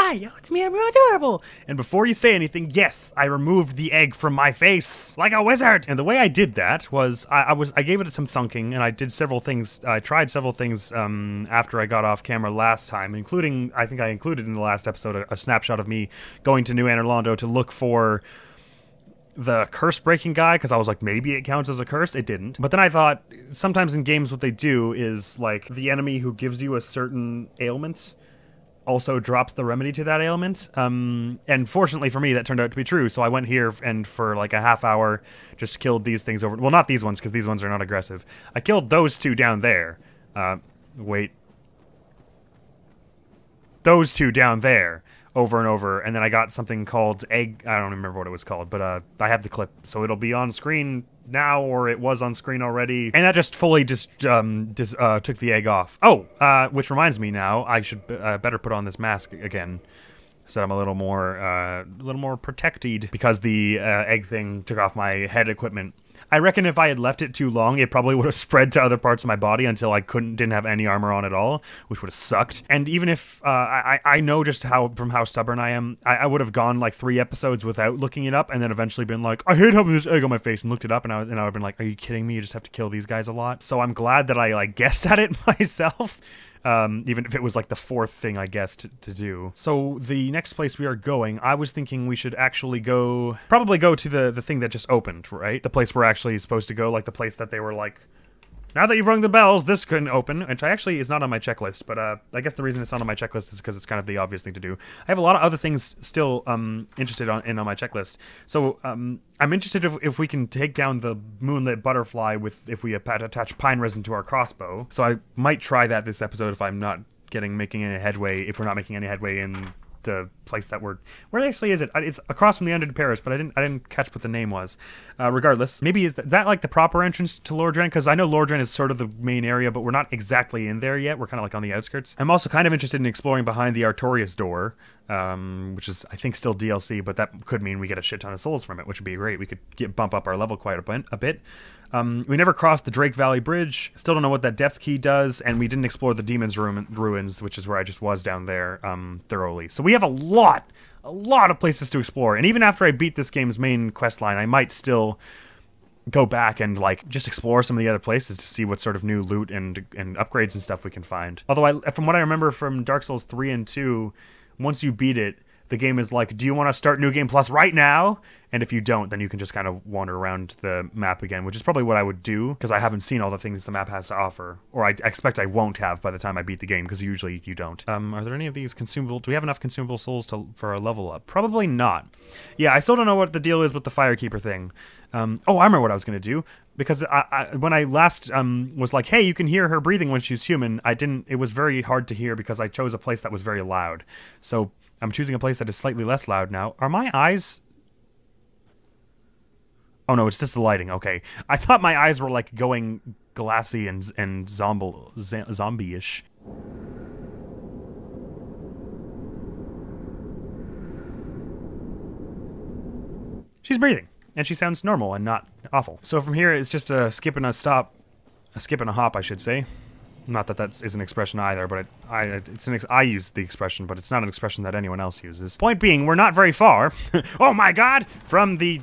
Hi, it's me, Admiral Adorable. And before you say anything, yes, I removed the egg from my face like a wizard. And the way I did that was I gave it some thunking, and I did several things. I tried several things after I got off camera last time, including, I think I included in the last episode a snapshot of me going to New Anor to look for the curse breaking guy, because I was like, maybe it counts as a curse. It didn't. But then I thought, sometimes in games what they do is like the enemy who gives you a certain ailment also drops the remedy to that ailment. And fortunately for me, that turned out to be true. So I went here and for like a half hour just killed these things over. Well, not these ones, because these ones are not aggressive. I killed those two down there. Wait. Those two down there. Over and over, and then I got something called egg. I don't remember what it was called, but I have the clip, so it'll be on screen now, or it was on screen already. And that just fully took the egg off. Oh, which reminds me now, I should better put on this mask again, so I'm a little more protected, because the egg thing took off my head equipment. I reckon if I had left it too long, it probably would have spread to other parts of my body until I didn't have any armor on at all, which would have sucked. And even if, I know just from how stubborn I am, I would have gone like 3 episodes without looking it up, and then eventually been like, I hate having this egg on my face, and looked it up, and I would have been like, are you kidding me? You just have to kill these guys a lot. So I'm glad that I like guessed at it myself. Even if it was like the 4th thing I guessed to do. So the next place we are going, I was thinking we should actually probably go to the thing that just opened, right? The place we're actually supposed to go, like the place that they were like, now that you've rung the bells, this can open, which actually is not on my checklist, but I guess the reason it's not on my checklist is because it's kind of the obvious thing to do. I have a lot of other things still interested in on my checklist. So I'm interested if we can take down the moonlit butterfly if we attach pine resin to our crossbow. So I might try that this episode if I'm not making any headway, if we're not making any headway in the place that where actually is it? It's across from the Undead Parish, but I didn't catch what the name was. Regardless, maybe is that like the proper entrance to Lordran? Because I know Lordran is sort of the main area, but we're not exactly in there yet. We're kind of like on the outskirts. I'm also kind of interested in exploring behind the Artorias door, which is I think still DLC, but that could mean we get a shit ton of souls from it, which would be great. We could bump up our level quite a bit. We never crossed the Drake Valley Bridge. Still don't know what that depth key does, and we didn't explore the Demon's Ruins, which is where I just was down there thoroughly. So we have a lot of places to explore, and even after I beat this game's main quest line, I might still go back and like just explore some of the other places to see what sort of new loot and upgrades and stuff we can find. Although from what I remember from Dark Souls 3 and 2, once you beat it, the game is like, do you want to start New Game Plus right now? And if you don't, then you can just kind of wander around the map again, which is probably what I would do, because I haven't seen all the things the map has to offer. Or I expect I won't have by the time I beat the game, because usually you don't. Are there any of these consumable? Do we have enough consumable souls for a level up? Probably not. Yeah, I still don't know what the deal is with the Firekeeper thing. Oh, I remember what I was going to do. Because when I last was like, hey, you can hear her breathing when she's human, it was very hard to hear because I chose a place that was very loud. So I'm choosing a place that is slightly less loud now. Are my eyes... Oh no, it's just the lighting. Okay. I thought my eyes were like going glassy and zombie-ish. She's breathing, and she sounds normal and not awful. So from here, it's just a skip and a hop, I should say. Not that is an expression either, but I use the expression, but it's not an expression that anyone else uses. Point being, we're not very far. Oh my God! From the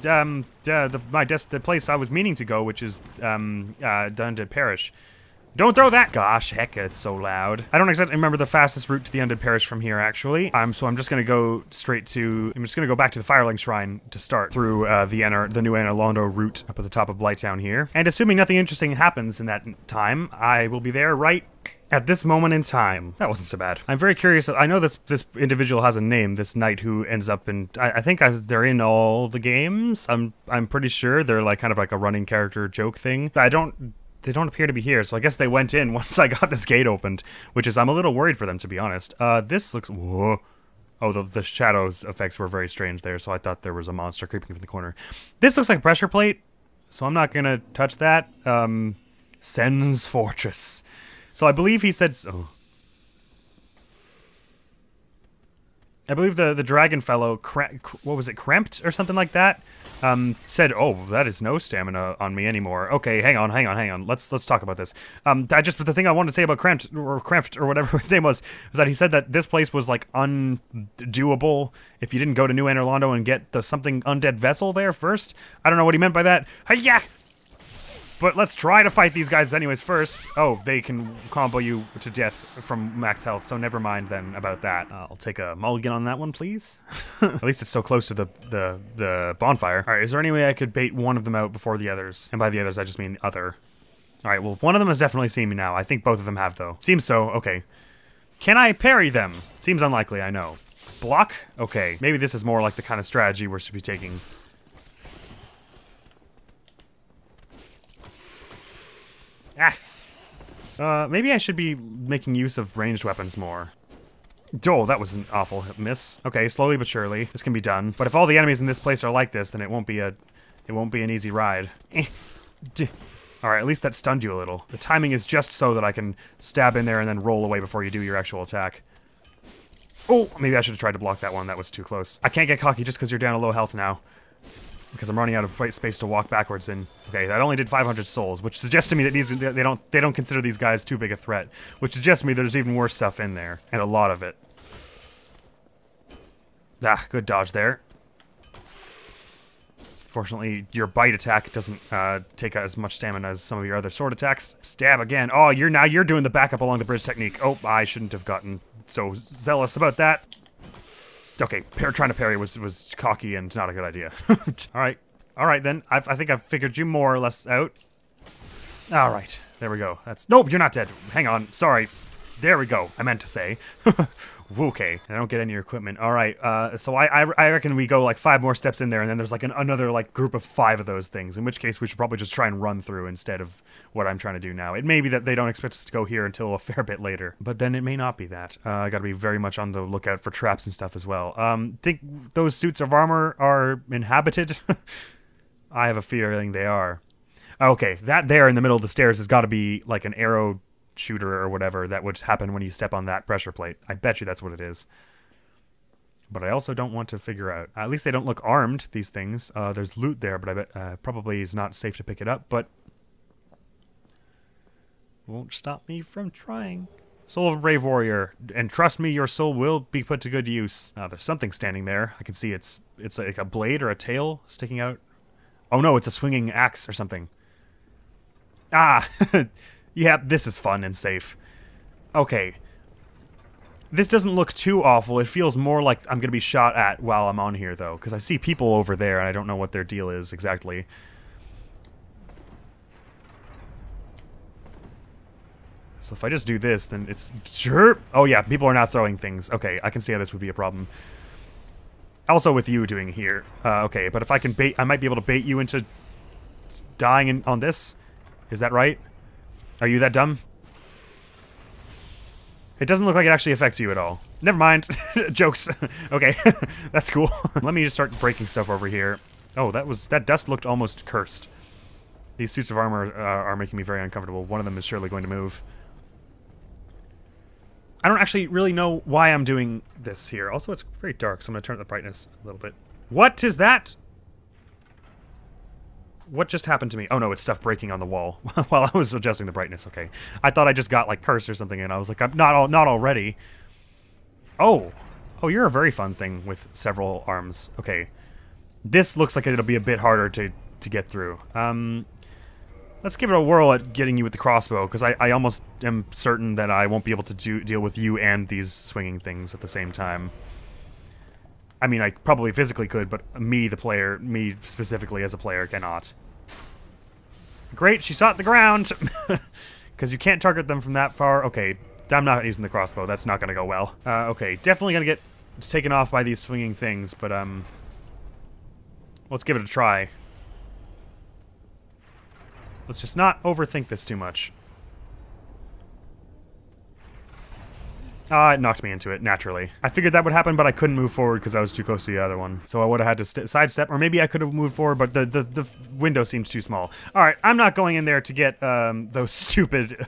place I was meaning to go, which is Undead Parish. Don't throw that! Gosh, heck, it's so loud. I don't exactly remember the fastest route to the Undead Parish from here, actually. So I'm just gonna go straight to... I'm just gonna go back to the Firelink Shrine to start through the New Anor route up at the top of Blighttown here. And assuming nothing interesting happens in that time, I will be there right at this moment in time. That wasn't so bad. I'm very curious. I know this individual has a name, this knight who ends up in... I think they're in all the games. I'm pretty sure they're like kind of like a running character joke thing. They don't appear to be here, so I guess they went in once I got this gate opened, which is, I'm a little worried for them, to be honest. This looks... Whoa. Oh, the shadows effects were very strange there, so I thought there was a monster creeping from the corner. This looks like a pressure plate, so I'm not gonna touch that. Sen's Fortress. So I believe he said... Oh. I believe the dragon fellow, what was it, Cramped or something like that, said, "Oh, that is no stamina on me anymore." Okay, hang on. Let's talk about this. But the thing I wanted to say about Cramped or whatever his name was that he said that this place was like undoable if you didn't go to New Anor and get the something undead vessel there first. I don't know what he meant by that. Hi-ya! But let's try to fight these guys anyways first. Oh, they can combo you to death from max health, so never mind then about that. I'll take a mulligan on that one, please. At least it's so close to the bonfire. All right, is there any way I could bait one of them out before the others? And by the others, I just mean other. All right, well, one of them has definitely seen me now. I think both of them have, though. Seems so. Okay. Can I parry them? Seems unlikely, I know. Block? Okay. Maybe this is more like the kind of strategy we should be taking. Maybe I should be making use of ranged weapons more. Oh, that was an awful miss. Okay, slowly but surely, this can be done. But if all the enemies in this place are like this, then it won't be an easy ride. Alright, at least that stunned you a little. The timing is just so that I can stab in there and then roll away before you do your actual attack. Oh, maybe I should have tried to block that one. That was too close. I can't get cocky just because you're down to low health now. Because I'm running out of space to walk backwards in. Okay, that only did 500 souls, which suggests to me that they don't consider these guys too big a threat. Which suggests to me there's even worse stuff in there, and a lot of it. Ah, good dodge there. Fortunately, your bite attack doesn't take as much stamina as some of your other sword attacks. Stab again. Oh, you're doing the backup along the bridge technique. Oh, I shouldn't have gotten so zealous about that. Okay, trying to parry was cocky and not a good idea. All right then. I think I've figured you more or less out. All right, there we go. Nope, you're not dead. Hang on, sorry. There we go. I meant to say. Okay, I don't get any equipment. All right, so I reckon we go like 5 more steps in there, and then there's like another like group of 5 of those things. In which case, we should probably just try and run through instead of what I'm trying to do now. It may be that they don't expect us to go here until a fair bit later, but then it may not be that. I got to be very much on the lookout for traps and stuff as well. Think those suits of armor are inhabited? I have a feeling they are. Okay, that there in the middle of the stairs has got to be like an arrow shooter or whatever that would happen when you step on that pressure plate. I bet you that's what it is. But I also don't want to figure out. At least they don't look armed, these things. There's loot there, but I bet probably is not safe to pick it up, but won't stop me from trying. Soul of a brave warrior, and trust me, your soul will be put to good use. There's something standing there. I can see it's like a blade or a tail sticking out. Oh no, it's a swinging axe or something. Ah! Yeah, this is fun and safe. Okay. This doesn't look too awful. It feels more like I'm going to be shot at while I'm on here, though. Because I see people over there, and I don't know what their deal is exactly. So if I just do this, then it's... Sure! Oh yeah, people are now throwing things. Okay, I can see how this would be a problem. Also with you doing here. Okay, but if I can bait... I might be able to bait you into dying on this. Is that right? Are you that dumb? It doesn't look like it actually affects you at all. Never mind. Jokes. Okay, that's cool. Let me just start breaking stuff over here. Oh, that dust looked almost cursed. These suits of armor are making me very uncomfortable. One of them is surely going to move. I don't actually really know why I'm doing this here. Also, it's very dark, so I'm going to turn up the brightness a little bit. What is that? What just happened to me? Oh no, it's stuff breaking on the wall while I was adjusting the brightness. Okay, I thought I just got like cursed or something, and I was like, I'm not already. Oh, you're a very fun thing with several arms. Okay, this looks like it'll be a bit harder to get through. Let's give it a whirl at getting you with the crossbow, because I almost am certain that I won't be able to deal with you and these swinging things at the same time. I mean, I probably physically could, but me, the player, me specifically as a player, cannot. Great, she shot the ground! Because you can't target them from that far. Okay, I'm not using the crossbow. That's not going to go well. Okay, definitely going to get taken off by these swinging things, but, let's give it a try. Let's just not overthink this too much. It knocked me into it, naturally. I figured that would happen, but I couldn't move forward because I was too close to the other one. So I would have had to sidestep, or maybe I could have moved forward, but the window seems too small. All right, I'm not going in there to get those stupid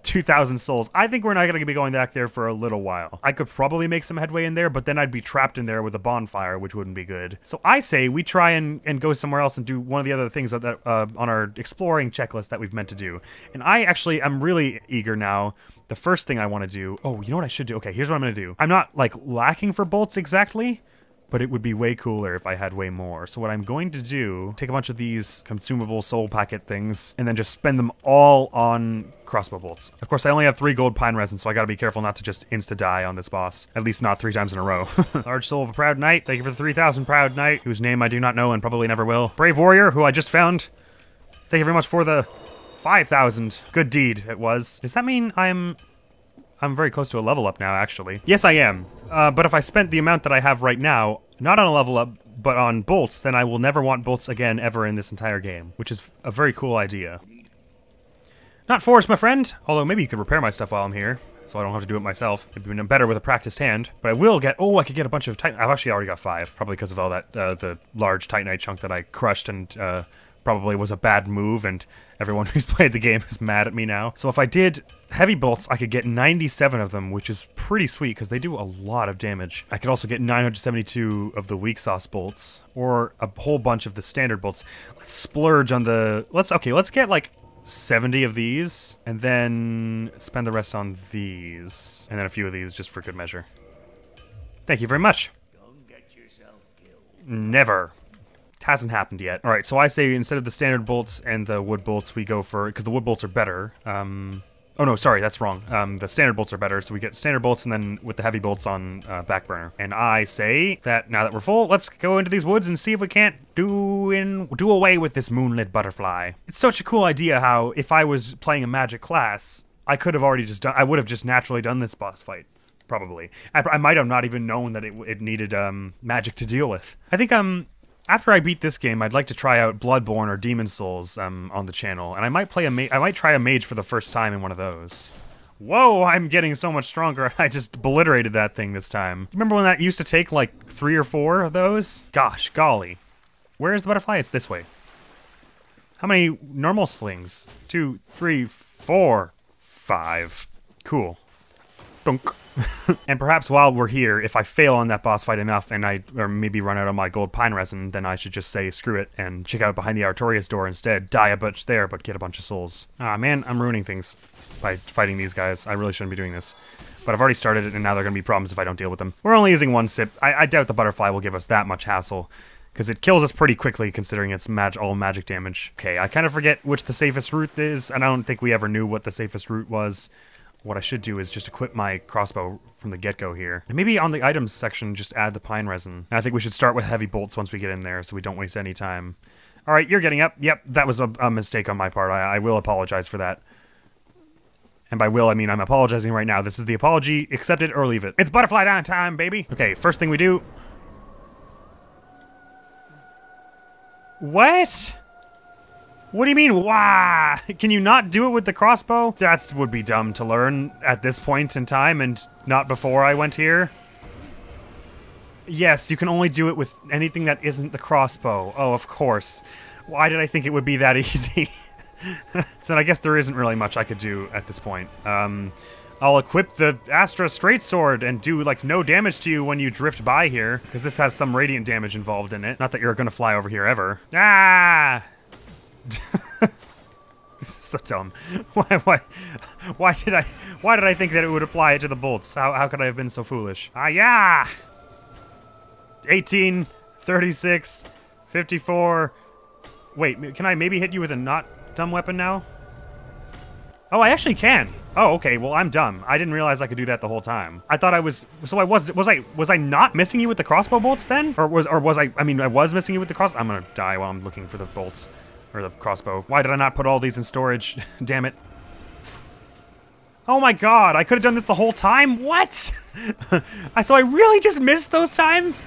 2,000 souls. I think we're not going to be going back there for a little while. I could probably make some headway in there, but then I'd be trapped in there with a bonfire, which wouldn't be good. So I say we try and go somewhere else and do one of the other things that on our exploring checklist that we've meant to do. And I'm really eager now. The first thing I want to do... Oh, you know what I should do? Okay, here's what I'm going to do. I'm not, like, lacking for bolts exactly, but it would be way cooler if I had way more. So what I'm going to do, take a bunch of these consumable soul packet things, and then just spend them all on crossbow bolts. Of course, I only have 3 gold pine resin, so I gotta be careful not to just insta-die on this boss. At least not 3 times in a row. Large soul of a proud knight. Thank you for the 3,000 proud knight, whose name I do not know and probably never will. Brave warrior, who I just found. Thank you very much for the 5,000. Good deed, it was. Does that mean I'm very close to a level up now, actually? Yes, I am. But if I spent the amount that I have right now, not on a level up, but on bolts, then I will never want bolts again ever in this entire game, which is a very cool idea. Not forced, my friend. Although maybe you could repair my stuff while I'm here, so I don't have to do it myself. It'd be better with a practiced hand. But I will get... Oh, I could get a bunch of Titanite. I've actually already got 5, probably because of all that, the large Titanite chunk that I crushed and, probably was a bad move, and everyone who's played the game is mad at me now. So if I did heavy bolts, I could get 97 of them, which is pretty sweet, because they do a lot of damage. I could also get 972 of the weak sauce bolts, or a whole bunch of the standard bolts. Let's splurge on the... Let's get, like, 70 of these, and then spend the rest on these. And then a few of these, just for good measure. Thank you very much. Don't get yourself killed. Never. Hasn't happened yet. All right, so I say instead of the standard bolts and the wood bolts, we go for... Because the wood bolts are better. Oh, no, sorry, that's wrong. The standard bolts are better, so we get standard bolts and then with the heavy bolts on back burner. And I say that now that we're full, let's go into these woods and see if we can't do away with this moonlit butterfly. It's such a cool idea how if I was playing a magic class, I could have already just done... I would have just naturally done this boss fight. Probably. I might have not even known that it needed magic to deal with. I think after I beat this game, I'd like to try out Bloodborne or Demon Souls on the channel, and I might try a mage for the first time in one of those. Whoa, I'm getting so much stronger. I just obliterated that thing this time. Remember when that used to take like 3 or 4 of those? Gosh, golly. Where is the butterfly? It's this way. How many normal slings? 2, 3, 4, 5. Cool. Dunk. And perhaps while we're here, if I fail on that boss fight enough and or maybe run out of my gold pine resin, then I should just say screw it and check out behind the Artorias door instead. Die a bunch there, but get a bunch of souls. Ah, man, I'm ruining things by fighting these guys. I really shouldn't be doing this. But I've already started it, and now there are going to be problems if I don't deal with them. We're only using 1 sip. I doubt the butterfly will give us that much hassle, because it kills us pretty quickly considering it's all magic damage. Okay, I kind of forget which the safest route is, and I don't think we ever knew what the safest route was. What I should do is just equip my crossbow from the get-go here. And maybe on the items section, just add the pine resin. And I think we should start with heavy bolts once we get in there so we don't waste any time. All right, you're getting up. Yep, that was a mistake on my part. I will apologize for that. And by will, I mean I'm apologizing right now. This is the apology. Accept it or leave it. It's butterfly down time, baby. Okay, first thing we do. What? What do you mean, wah? Can you not do it with the crossbow? That would be dumb to learn at this point in time and not before I went here. Yes, you can only do it with anything that isn't the crossbow. Oh, of course. Why did I think it would be that easy? So I guess there isn't really much I could do at this point. I'll equip the Astra Straight Sword and do, like, no damage to you when you drift by here, because this has some radiant damage involved in it. Not that you're gonna fly over here ever. Ah! This is so dumb. Why did I think that it would apply it to the bolts? How could I have been so foolish? Ah, yeah! 18, 36, 54. Wait, can I maybe hit you with a not dumb weapon now? Oh, I actually can. Oh, okay. Well, I'm dumb. I didn't realize I could do that the whole time. I thought I was. So I was I not missing you with the crossbow bolts then? Or was I? I mean, I was missing you with the cross. I'm gonna die while I'm looking for the bolts. Or the crossbow. Why did I not put all these in storage? Damn it. Oh my god, I could have done this the whole time? What? So I really just missed those times?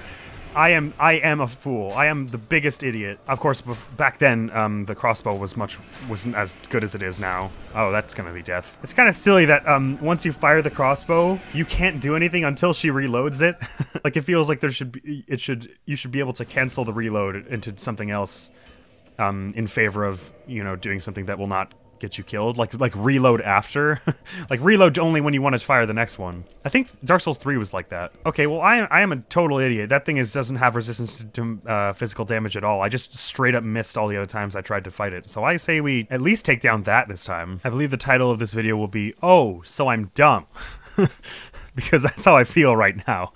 I am a fool. I am the biggest idiot. Of course, back then, the crossbow wasn't as good as it is now. Oh, that's gonna be death. It's kind of silly that once you fire the crossbow, you can't do anything until she reloads it. Like it feels like you should be able to cancel the reload into something else. in favor of, you know, doing something that will not get you killed, like reload after. Like reload only when you want to fire the next one. I think Dark Souls 3 was like that. Okay, well I am a total idiot. That thing doesn't have resistance to physical damage at all. I just straight up missed all the other times I tried to fight it. So I say we at least take down that this time. I believe the title of this video will be, "Oh, so I'm dumb." Because that's how I feel right now.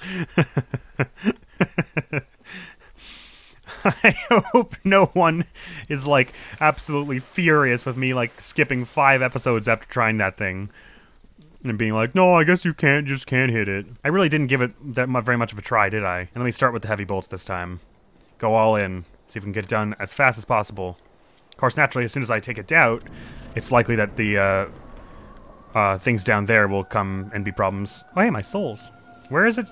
I hope no one is, like, absolutely furious with me, like, skipping 5 episodes after trying that thing. And being like, no, I guess you can't hit it. I really didn't give it very much of a try, did I? And let me start with the heavy bolts this time. Go all in. See if we can get it done as fast as possible. Of course, naturally, as soon as I take it out, it's likely that the, things down there will come and be problems. Oh, hey, my souls. Where is it?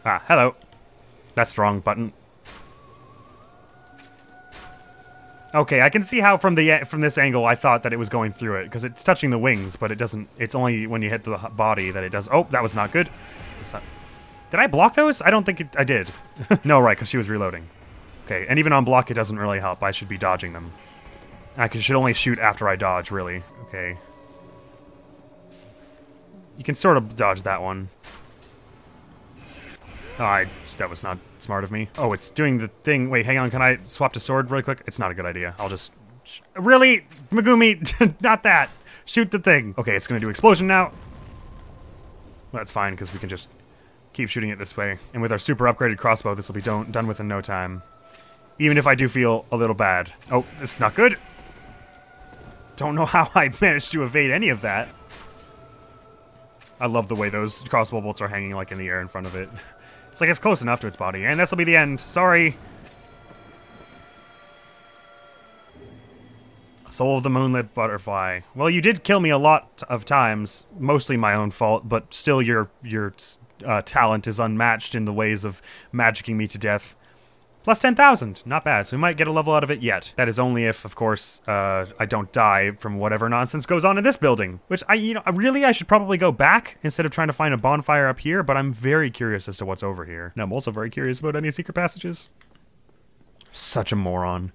Ah, hello. That's the wrong button. Okay, I can see how from this angle I thought that it was going through it, because it's touching the wings, but it doesn't. It's only when you hit the body that it does. Oh, that was not good. Did I block those? I don't think I did. No, right, because she was reloading. Okay, and even on block, it doesn't really help. I should be dodging them. I should only shoot after I dodge, really. Okay. You can sort of dodge that one. Oh, that was not smart of me. Oh, it's doing the thing. Wait, hang on. Can I swap to sword really quick? It's not a good idea. I'll just... Really? Megumi, not that. Shoot the thing. Okay, it's going to do explosion now. Well, that's fine, because we can just keep shooting it this way. And with our super upgraded crossbow, this will be done within no time. Even if I do feel a little bad. Oh, this is not good. Don't know how I managed to evade any of that. I love the way those crossbow bolts are hanging, like, in the air in front of it. It's like it's close enough to its body, and this will be the end. Sorry. Soul of the Moonlit Butterfly. Well, you did kill me a lot of times, mostly my own fault, but still your talent is unmatched in the ways of magicking me to death. Plus 10,000, not bad, so we might get a level out of it yet. That is only if, of course, I don't die from whatever nonsense goes on in this building. Which, I should probably go back instead of trying to find a bonfire up here, but I'm very curious as to what's over here. And I'm also very curious about any secret passages. Such a moron.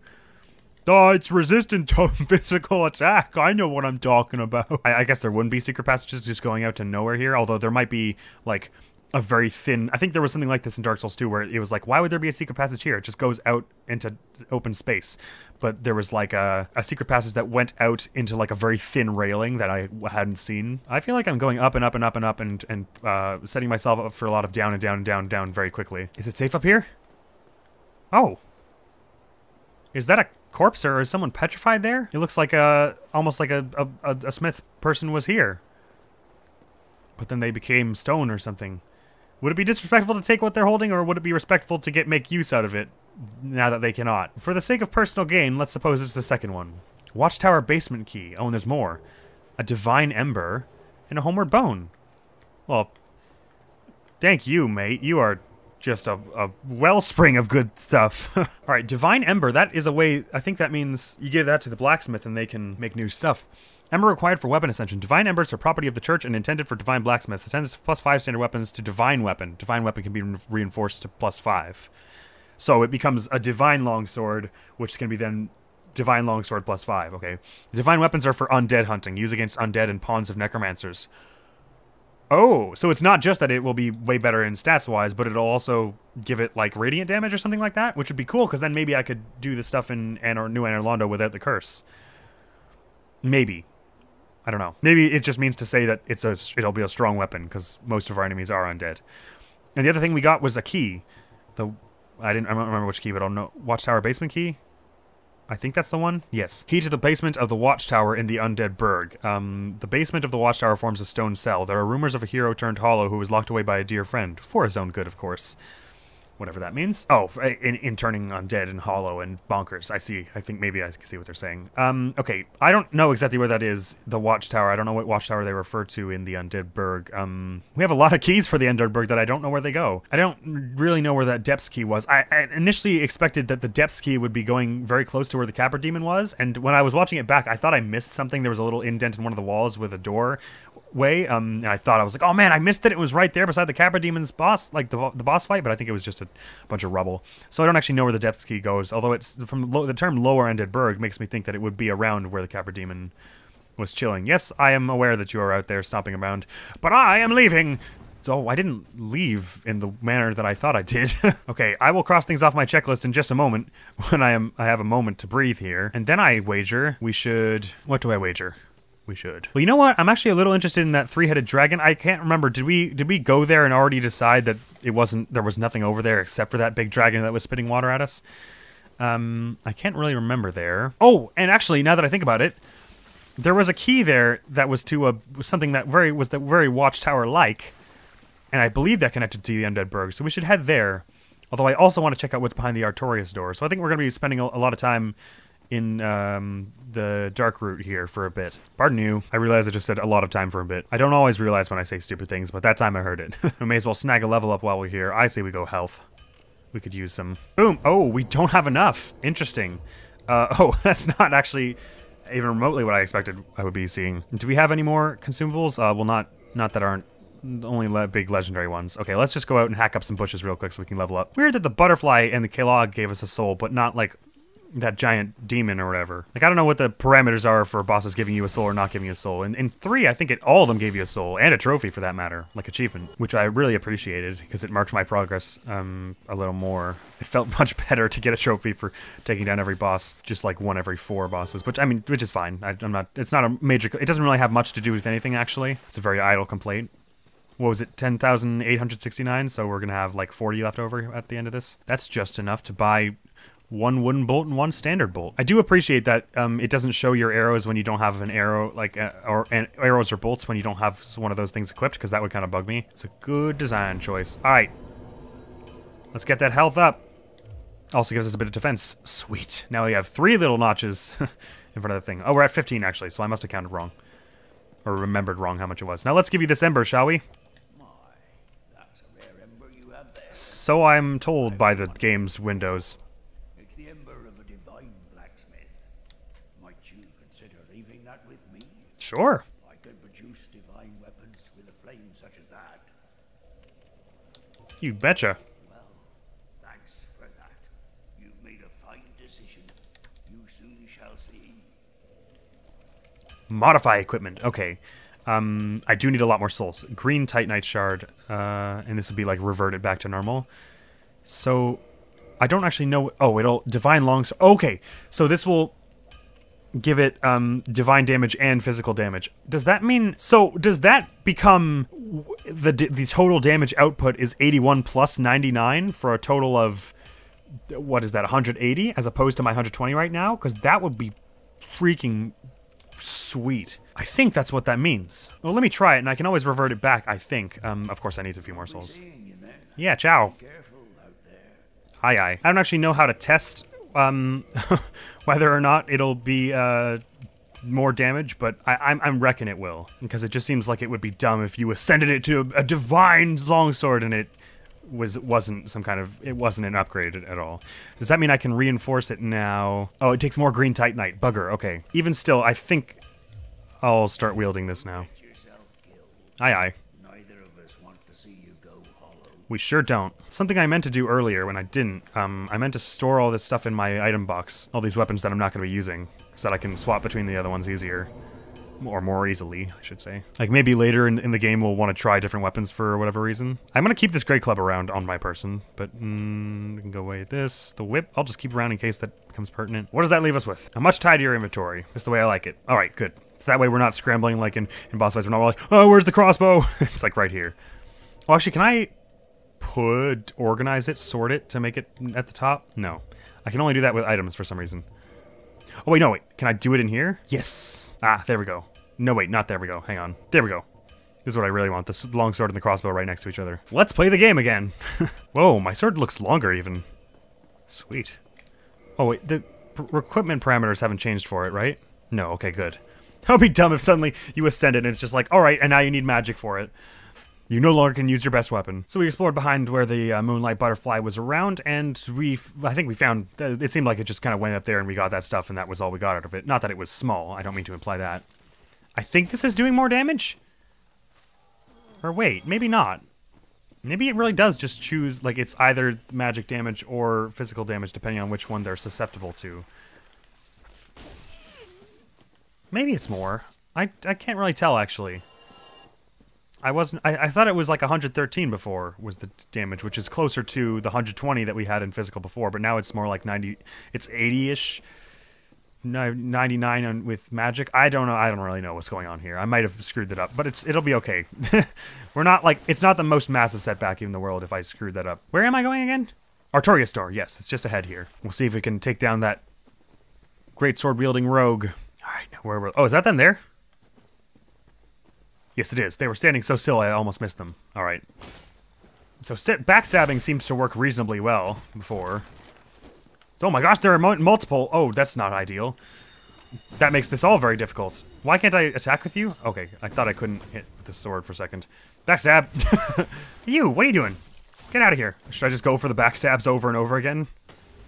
Oh, it's resistant to physical attack. I know what I'm talking about. I guess there wouldn't be secret passages just going out to nowhere here, although there might be, like... a very thin... I think there was something like this in Dark Souls 2 where it was like, why would there be a secret passage here? It just goes out into open space. But there was like a secret passage that went out into like a very thin railing that I hadn't seen. I feel like I'm going up and up and up and up and setting myself up for a lot of down and down and down and down very quickly. Is it safe up here? Oh. Is that a corpse or is someone petrified there? It looks like almost like a smith person was here. But then they became stone or something. Would it be disrespectful to take what they're holding, or would it be respectful to make use out of it, now that they cannot? For the sake of personal gain, let's suppose it's the second one. Watchtower basement key. Oh, and there's more. A divine ember, and a homeward bone. Well, thank you, mate. You are just a wellspring of good stuff. Alright, divine ember, that is a way... I think that means you give that to the blacksmith and they can make new stuff. Ember required for weapon ascension. Divine embers are property of the church and intended for divine blacksmiths. Ascends +5 standard weapons to divine weapon. Divine weapon can be reinforced to +5. So it becomes a divine longsword, which can be then divine longsword +5. Okay. The divine weapons are for undead hunting. Used against undead and pawns of necromancers. Oh, so it's not just that it will be way better in stats-wise, but it'll also give it, like, radiant damage or something like that, which would be cool, because then maybe I could do the stuff in New Anor Londo without the curse. Maybe. I don't know. Maybe it just means to say that it'll be a strong weapon, because most of our enemies are undead. And the other thing we got was a key. I don't remember which key, but I'll know. Watchtower basement key? I think that's the one? Yes. Key to the basement of the Watchtower in the Undead Burg. The basement of the Watchtower forms a stone cell. There are rumors of a hero turned hollow who was locked away by a dear friend. For his own good, of course. Whatever that means. Oh, in turning undead and hollow and bonkers. I see. I think maybe I can see what they're saying. Okay. I don't know exactly where that is, the Watchtower. I don't know what Watchtower they refer to in the Undead Burg. We have a lot of keys for the Undead Burg that I don't know where they go. I don't really know where that Depths key was. I initially expected that the Depths key would be going very close to where the Capra Demon was, and when I was watching it back, I thought I missed something. There was a little indent in one of the walls with a door, way. And I thought, I was like, oh man, I missed it. It was right there beside the Capra Demon's boss, like the boss fight, but I think it was just a bunch of rubble. So I don't actually know where the depth key goes, although it's from the term lower ended berg makes me think that it would be around where the Capra Demon was chilling. Yes, I am aware that you are out there stomping around, but I am leaving. So I didn't leave in the manner that I thought I did. Okay, I will cross things off my checklist in just a moment when I have a moment to breathe here. And then I wager we should... What do I wager? We should. Well, you know what? I'm actually a little interested in that three-headed dragon. I can't remember. Did we go there and already decide that there was nothing over there except for that big dragon that was spitting water at us? I can't really remember there. Oh, and actually, now that I think about it, there was a key there that was to something that was the very watchtower-like. And I believe that connected to the Undead Berg, so we should head there. Although I also want to check out what's behind the Artorias door. So I think we're going to be spending a lot of time in the dark route here for a bit. Pardon you. I realize I just said a lot of time for a bit. I don't always realize when I say stupid things, but that time I heard it. We may as well snag a level up while we're here. I say we go health. We could use some. Boom! Oh, we don't have enough. Interesting. Oh, that's not actually even remotely what I expected I would be seeing. Do we have any more consumables? Well, not that aren't only big legendary ones. Okay, let's just go out and hack up some bushes real quick so we can level up. Weird that the butterfly and the Kalog gave us a soul, but not like that giant demon or whatever. Like, I don't know what the parameters are for bosses giving you a soul or not giving you a soul. In 3, I think all of them gave you a soul, and a trophy for that matter, like achievement, which I really appreciated because it marked my progress a little more. It felt much better to get a trophy for taking down every boss, just like one every 4 bosses, which is fine. It's not a major, it doesn't really have much to do with anything actually. It's a very idle complaint. What was it, 10,869? So we're going to have like 40 left over at the end of this. That's just enough to buy 1 wooden bolt and 1 standard bolt. I do appreciate that it doesn't show your arrows when you don't have an arrow, and arrows or bolts when you don't have one of those things equipped, because that would kind of bug me. It's a good design choice. All right. Let's get that health up. Also gives us a bit of defense. Sweet. Now we have 3 little notches in front of the thing. Oh, we're at 15 actually, so I must have counted wrong. Or remembered wrong how much it was. Now let's give you this ember, shall we? So I'm told by the game's windows. It's the ember of a divine blacksmith. Might you consider leaving that with me? Sure. I could produce divine weapons with a flame such as that. You betcha. Well, thanks for that. You've made a fine decision. You soon shall see. Modify equipment. Okay. I do need a lot more souls. Green Titanite shard, and this would be like reverted back to normal. So, I don't actually know. Oh, it'll divine longsword. Okay, so this will give it divine damage and physical damage. Does that mean? So does that become the total damage output is 81 plus 99 for a total of what is that 180 as opposed to my 120 right now? Because that would be freaking sweet. I think that's what that means. Well, let me try it, and I can always revert it back, I think. Of course, I need a few more souls. Yeah, ciao. Aye. I don't actually know how to test whether or not it'll be more damage, but I'm reckon it will. Because it just seems like it would be dumb if you ascended it to a divine longsword and it wasn't an upgrade at all. Does that mean I can reinforce it now? Oh, it takes more green titanite. Bugger. Okay. Even still, I think I'll start wielding this now. Aye. Neither of us want to see you go hollow. We sure don't. Something I meant to do earlier when I didn't. I meant to store all this stuff in my item box. All these weapons that I'm not going to be using, so that I can swap between the other ones easier. Or more easily, I should say. Like, maybe later in the game we'll want to try different weapons for whatever reason. I'm going to keep this Great Club around on my person, but we can go away with this. The whip, I'll just keep around in case that becomes pertinent. What does that leave us with? A much tidier inventory. Just the way I like it. Alright, good. So that way we're not scrambling like in boss fights. We're not like, oh, where's the crossbow? It's like right here. Well, actually, can I organize it, sort it to make it at the top? No. I can only do that with items for some reason. Oh, wait, no, wait. Can I do it in here? Yes. Ah, there we go. No, wait, not there we go. Hang on. There we go. This is what I really want. This longsword and the crossbow right next to each other. Let's play the game again. Whoa, my sword looks longer even. Sweet. Oh, wait. The equipment parameters haven't changed for it, right? No, okay, good. That would be dumb if suddenly you ascend it and it's just like, alright, and now you need magic for it. You no longer can use your best weapon. So we explored behind where the Moonlight Butterfly was around, and I think we found, it seemed like it just kind of went up there and we got that stuff, and that was all we got out of it. Not that it was small, I don't mean to imply that. I think this is doing more damage? Or wait, maybe not. Maybe it really does just choose, like, it's either magic damage or physical damage, depending on which one they're susceptible to. Maybe it's more. I can't really tell, actually. I thought it was like 113 before was the damage, which is closer to the 120 that we had in physical before, but now it's more like 90, it's 80-ish. 99 with magic. I don't know. I don't really know what's going on here. I might have screwed that up, but it'll be okay. We're not like, it's not the most massive setback in the world if I screwed that up. Where am I going again? Artorias Door. Yes, it's just ahead here. We'll see if we can take down that great sword wielding rogue. All right, now where oh, is that them there? Yes, it is. They were standing so still I almost missed them. All right. So backstabbing seems to work reasonably well before. Oh my gosh, there are multiple. Oh, that's not ideal. That makes this all very difficult. Why can't I attack with you? Okay, I thought I couldn't hit with the sword for a second. Backstab! You, what are you doing? Get out of here. Should I just go for the backstabs over and over again?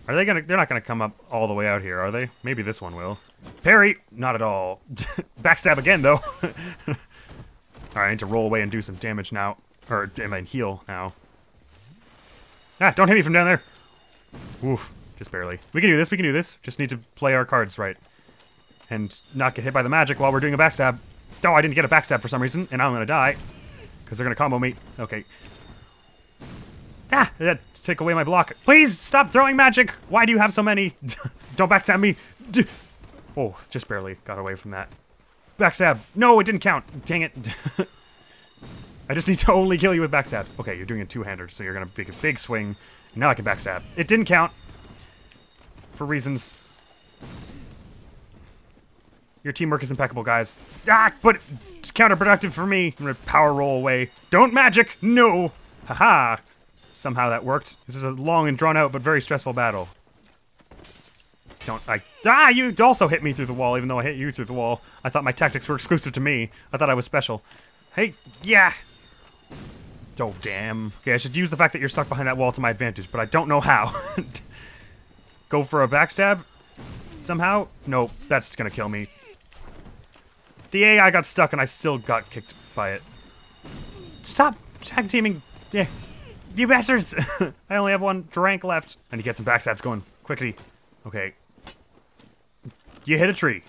Are they gonna, they're not gonna come up all the way out here, are they? Maybe this one will. Parry! Not at all. Backstab again, though. Alright, I need to roll away and do some damage now. Or, I mean, heal now. Ah, don't hit me from down there! Oof. Just barely. We can do this, we can do this. Just need to play our cards right. And not get hit by the magic while we're doing a backstab. Oh, I didn't get a backstab for some reason, and I'm gonna die. Because they're gonna combo me. Okay. Ah! That take away my block. Please, stop throwing magic! Why do you have so many? Don't backstab me! Oh, just barely got away from that. Backstab! No, it didn't count! Dang it. I just need to only kill you with backstabs. Okay, you're doing a two-hander, so you're gonna make a big swing. Now I can backstab. It didn't count. For reasons. Your teamwork is impeccable, guys. Ah, but it's counterproductive for me. I'm gonna power roll away. Don't magic! No! Haha! Somehow that worked. This is a long and drawn out but very stressful battle. You also hit me through the wall, even though I hit you through the wall. I thought my tactics were exclusive to me. I thought I was special. Hey, yeah! Oh, damn. Okay, I should use the fact that you're stuck behind that wall to my advantage, but I don't know how. Go for a backstab? Somehow? Nope, that's gonna kill me. The AI got stuck and I still got kicked by it. Stop tag teaming! Yeah. You bastards! I only have one drink left. I need to get some backstabs going. Quickly. Okay. You hit a tree.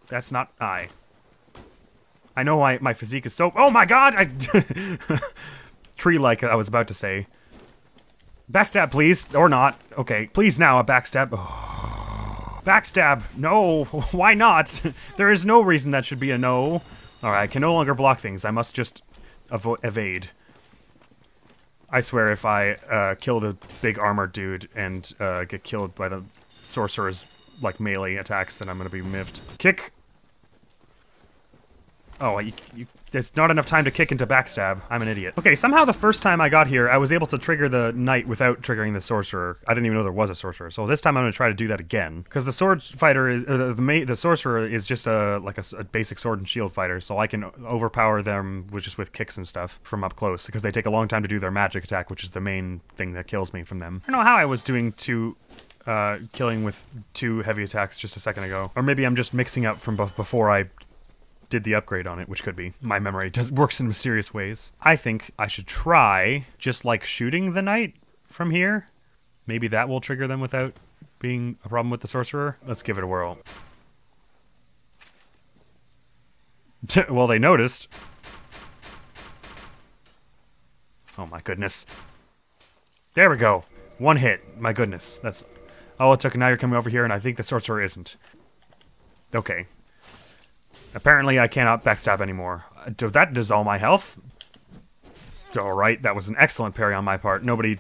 That's not I. I know my physique is so— oh my god! Tree-like, I was about to say. Backstab, please. Or not. Okay, please now, a backstab. Oh. Backstab! No! Why not? There is no reason that should be a no. Alright, I can no longer block things. I must just evade. I swear if I kill the big armored dude and get killed by the sorcerer's, like, melee attacks, then I'm gonna be miffed. Kick! Oh, there's not enough time to kick into backstab. I'm an idiot. Okay, somehow the first time I got here, I was able to trigger the knight without triggering the sorcerer. I didn't even know there was a sorcerer. So this time I'm gonna try to do that again. Because the sword fighter is, the sorcerer is just a basic sword and shield fighter. So I can overpower them with kicks and stuff from up close. Because they take a long time to do their magic attack, which is the main thing that kills me from them. I don't know how I was doing killing with two heavy attacks just a second ago. Or maybe I'm just mixing up from before I did the upgrade on it, which could be. My memory works in mysterious ways. I think I should try just like shooting the knight from here. Maybe that will trigger them without being a problem with the sorcerer. Let's give it a whirl. Well, they noticed. Oh my goodness. There we go. One hit. My goodness. That's all it took, and now you're coming over here, and I think the sorcerer isn't. Okay. Apparently I cannot backstab anymore. That does all my health. Alright, that was an excellent parry on my part. Nobody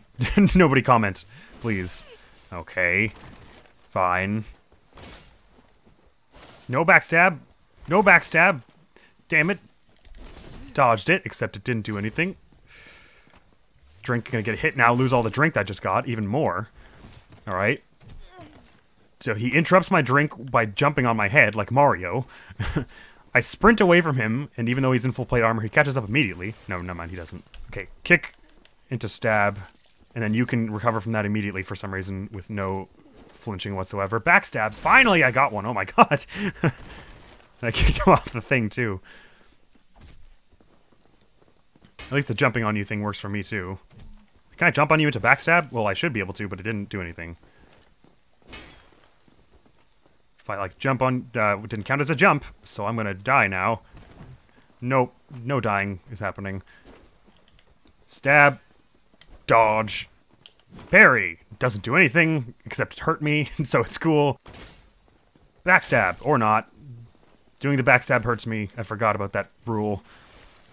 nobody comment, please. Okay. Fine. No backstab. No backstab. Damn it. Dodged it, except it didn't do anything. Drink gonna get a hit now, lose all the drink I just got, even more. Alright. So he interrupts my drink by jumping on my head, like Mario. I sprint away from him, and even though he's in full plate armor, he catches up immediately. No, never mind, he doesn't. Okay, kick into stab, and then you can recover from that immediately for some reason with no flinching whatsoever. Backstab! Finally I got one! Oh my god! I kicked him off the thing, too. At least the jumping on you thing works for me, too. Can I jump on you into backstab? Well, I should be able to, but it didn't do anything. If I, like, jump on... it didn't count as a jump, so I'm gonna die now. Nope. No dying is happening. Stab. Dodge. Parry. Doesn't do anything, except hurt me, so it's cool. Backstab. Or not. Doing the backstab hurts me. I forgot about that rule.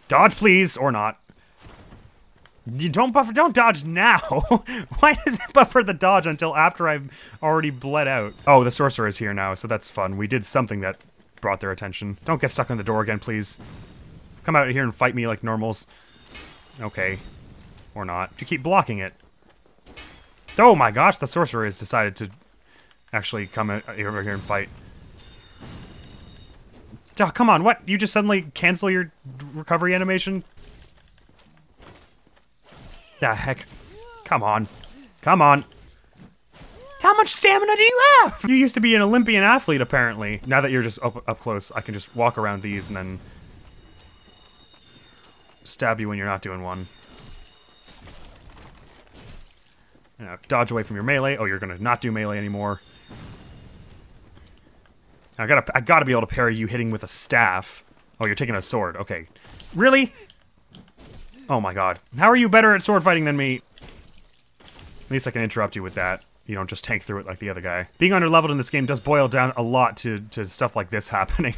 Dodge, please, or not. You don't buffer, don't dodge now. Why does it buffer the dodge until after I've already bled out? Oh, the sorcerer is here now, so that's fun. We did something that brought their attention. Don't get stuck on the door again, please. Come out here and fight me like normals. Okay. Or not. You keep blocking it. Oh my gosh, the sorcerer has decided to actually come over here and fight. Oh, come on, what? You just suddenly cancel your recovery animation? The heck? Come on. Come on. How much stamina do you have? You used to be an Olympian athlete, apparently. Now that you're just up close, I can just walk around these and then stab you when you're not doing one. Dodge away from your melee. Oh, you're gonna not do melee anymore. I gotta be able to parry you hitting with a staff. Oh, you're taking a sword. Okay. Really? Oh my god. How are you better at sword fighting than me? At least I can interrupt you with that. You don't just tank through it like the other guy. Being underleveled in this game does boil down a lot to stuff like this happening.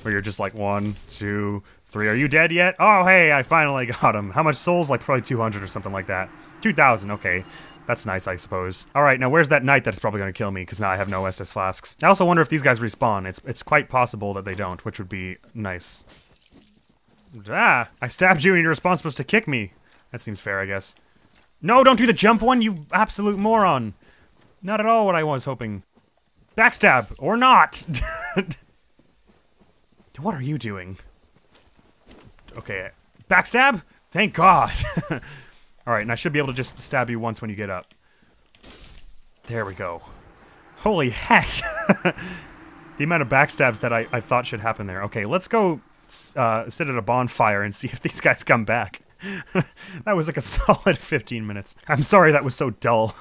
Where you're just like, 1, 2, 3. Are you dead yet? Oh, hey, I finally got him. How much souls? Like probably 200 or something like that. 2,000, okay. That's nice, I suppose. Alright, now where's that knight that's probably going to kill me? Because now I have no Estus flasks. I also wonder if these guys respawn. It's quite possible that they don't, which would be nice. Ah! I stabbed you and your response was to kick me. That seems fair, I guess. No, don't do the jump one, you absolute moron! Not at all what I was hoping. Backstab! Or not! What are you doing? Okay, backstab? Thank God! Alright, and I should be able to just stab you once when you get up. There we go. Holy heck! The amount of backstabs that I thought should happen there. Okay, let's go sit at a bonfire and see if these guys come back. That was like a solid 15 minutes. I'm sorry that was so dull.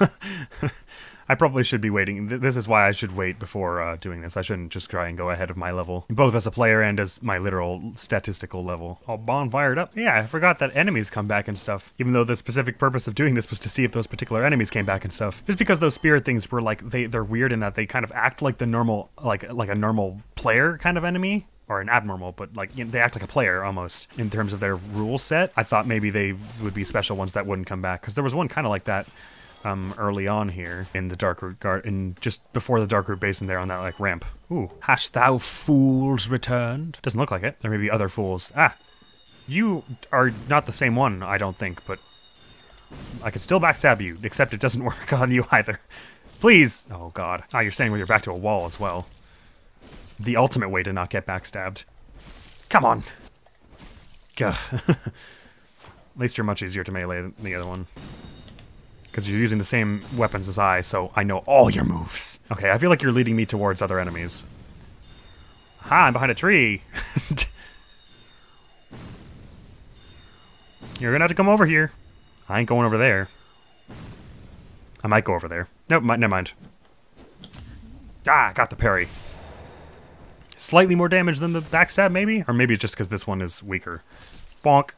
I probably should be waiting. This is why I should wait before doing this. I shouldn't just try and go ahead of my level. Both as a player and as my literal statistical level. All bonfired up. Yeah, I forgot that enemies come back and stuff. Even though the specific purpose of doing this was to see if those particular enemies came back and stuff. Just because those spirit things were like, they're weird in that they kind of act like the normal, like a normal player kind of enemy. Or an abnormal, but like, you know, they act like a player almost in terms of their rule set. I thought maybe they would be special ones that wouldn't come back. Because there was one kind of like that early on here in the Darkroot Garden, just before the Darkroot Basin there on that like ramp. Ooh, hast thou fools returned? Doesn't look like it. There may be other fools. Ah, you are not the same one, I don't think, but I can still backstab you, except it doesn't work on you either. Please! Oh god. Ah, you're standing with your back to a wall as well. The ultimate way to not get backstabbed. Come on! Gah. At least you're much easier to melee than the other one. Because you're using the same weapons as I, so I know all your moves. Okay, I feel like you're leading me towards other enemies. Aha, I'm behind a tree! You're gonna have to come over here. I ain't going over there. I might go over there. Nope, never mind. Ah, got the parry. Slightly more damage than the backstab, maybe? Or maybe it's just because this one is weaker. Bonk.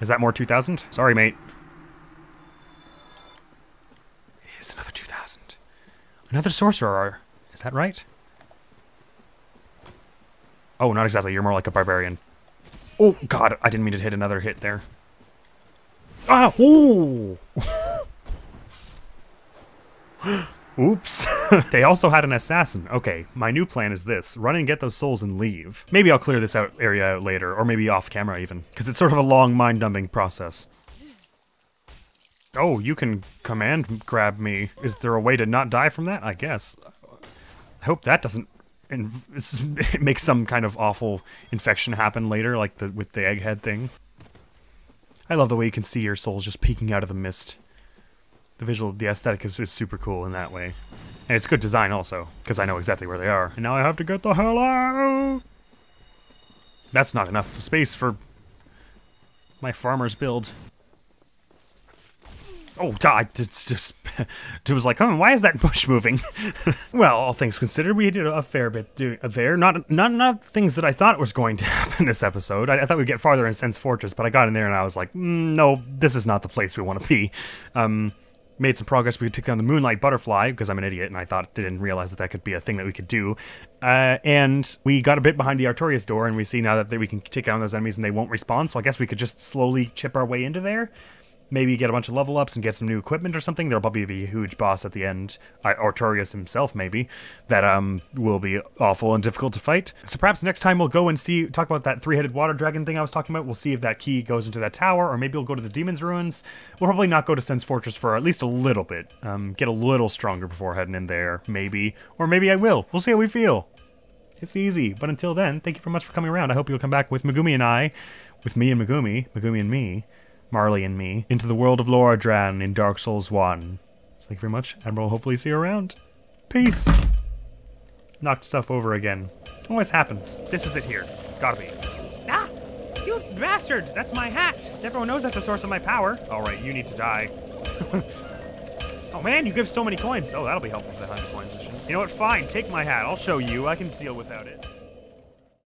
Is that more 2,000? Sorry, mate. It is another 2,000. Another sorcerer. Is that right? Oh, not exactly. You're more like a barbarian. Oh, God. I didn't mean to hit another hit there. Ah! Ooh! Oops. They also had an assassin. Okay, my new plan is this. Run and get those souls and leave. Maybe I'll clear this area out later, or maybe off camera even. Because it's sort of a long mind-numbing process. Oh, you can command grab me. Is there a way to not die from that? I guess. I hope that doesn't make some kind of awful infection happen later, like with the egghead thing. I love the way you can see your souls just peeking out of the mist. The aesthetic is super cool in that way. And it's good design also, because I know exactly where they are. And now I have to get the hell out! That's not enough space for my farmer's build. Oh god, it's just, it was like, oh, why is that bush moving? Well, all things considered, we did a fair bit there. Not things that I thought was going to happen this episode. I thought we'd get farther in Sense Fortress, but I got in there and I was like, no, this is not the place we want to be. Made some progress. We took down the Moonlight Butterfly, because I'm an idiot and I didn't realize that could be a thing that we could do. And we got a bit behind the Artorias door, and we see now that we can take down those enemies and they won't respawn, so I guess we could just slowly chip our way into there. Maybe get a bunch of level ups and get some new equipment or something. There'll probably be a huge boss at the end, Artorias himself maybe, that will be awful and difficult to fight. So perhaps next time we'll go and talk about that three-headed water dragon thing I was talking about. We'll see if that key goes into that tower, or maybe we'll go to the Demon's Ruins. We'll probably not go to Sense Fortress for at least a little bit. Get a little stronger before heading in there, maybe. Or maybe I will. We'll see how we feel. It's easy. But until then, thank you very much for coming around. I hope you'll come back with Megumi and I, with me and Megumi and me, Marley and me, into the world of Loradran in Dark Souls 1. So thank you very much. Admiral, hopefully see you around. Peace! Knocked stuff over again. Always happens. This is it here. Gotta be. Ah! You bastard! That's my hat! Everyone knows that's the source of my power. Alright, you need to die. Oh man, you give so many coins. Oh, that'll be helpful for the 100 coins mission. You know what? Fine, take my hat. I'll show you. I can deal without it.